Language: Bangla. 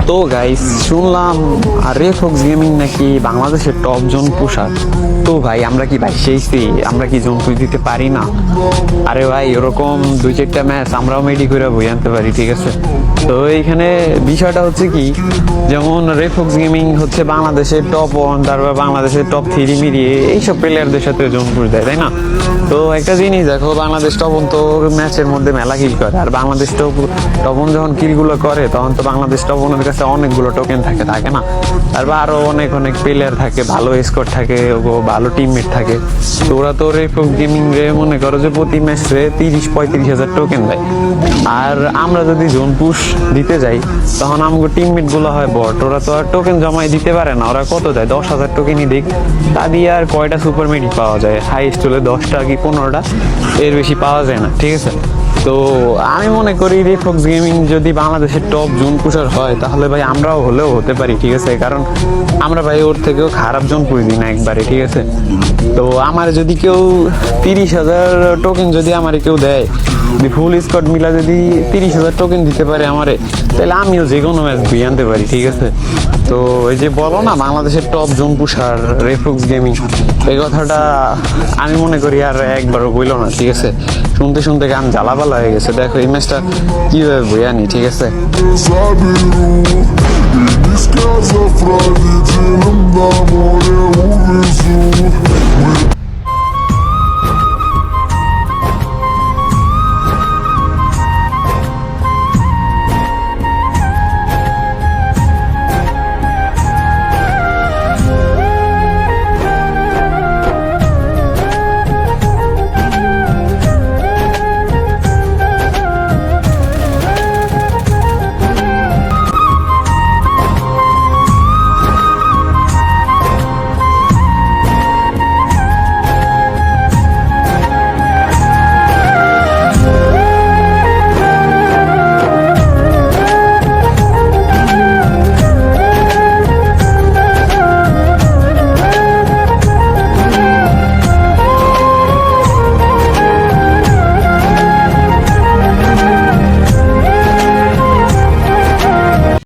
তো গাইস শুনলাম রেফক্স গেমিং নাকি বাংলাদেশের টপ জোন পুষার। তো ভাই আমরা কি ভাই সেইছি, আমরা কি জোন পুষ দিতে পারি না? আরে ভাই ওরকম 2-4টা ম্যাচ আমরাও মেডি করে বই আনতে পারি, ঠিক আছে? তো এইখানে বিষয়টা হচ্ছে কি, যেমন রেফক্স গেমিং হচ্ছে বাংলাদেশের টপ 1, তারপর বাংলাদেশের টপ 3 মিলিয়ে এইসব প্লেয়ারদের সাথে জোন পুষ দেয়, তাই না? তো একটা জিনিস দেখো, বাংলাদেশ টপ 1 তো ম্যাচের মধ্যে মেলা কিল করে, আর বাংলাদেশ টপ 1 যখন কিলগুলো করে তখন তো বাংলাদেশ টপ 1 এর কাছে অনেকগুলো টোকেন থাকে না? তারপর আরো অনেক প্লেয়ার থাকে, ভালো স্কোর থাকে, ভালো টিমমেট থাকে। তো ওরা তো রেফক্স গেমিং রে মনে করো যে প্রতি ম্যাচে 30-35 হাজার টোকেন দেয়। আর আমরা যদি জোন পুশ দিতে যাই তখন আমাদের টিমমেট গুলো হয় বট, ওরা তো আর টোকেন জমাই দিতে পারে না। ওরা কত দেয়, 10,000 টোকেনই দিক, তা দিয়ে আর কয়টা সুপার মেডি পাওয়া যায়? হাইস্ট হলে 10টা কি 15টা, এর বেশি পাওয়া যায় না, ঠিক আছে? তো আমি মনে করি রেফক্স গেমিং যদি বাংলাদেশের টপ জোন পুষার হয় তাহলে ভাই আমরাও হলেও হতে পারি, ঠিক আছে? কারণ আমরা ভাই ওর থেকেও খারাপ জোন পুষ দিই না একবারে, ঠিক আছে? তো আমার যদি কেউ 30,000 টোকেন যদি আমারে কেউ দেয়, ফুল স্কোয়াড মিলা যদি 30,000 টোকেন দিতে পারে আমারে, তাহলে আমিও যে কোনো ম্যাচ দিয়ে আনতে পারি, ঠিক আছে? তো এই যে বলো না বাংলাদেশের টপ জোন পুষার রেফক্স গেমিং, এই কথাটা আমি মনে করি আর একবারও বইলো না, ঠিক আছে? শুনতে শুনতে গান জ্বালাপালা হয়ে গেছে। দেখো এই ম্যাচটা কিভাবে বই আনি, ঠিক আছে? Заберу, без сказов родителям домой я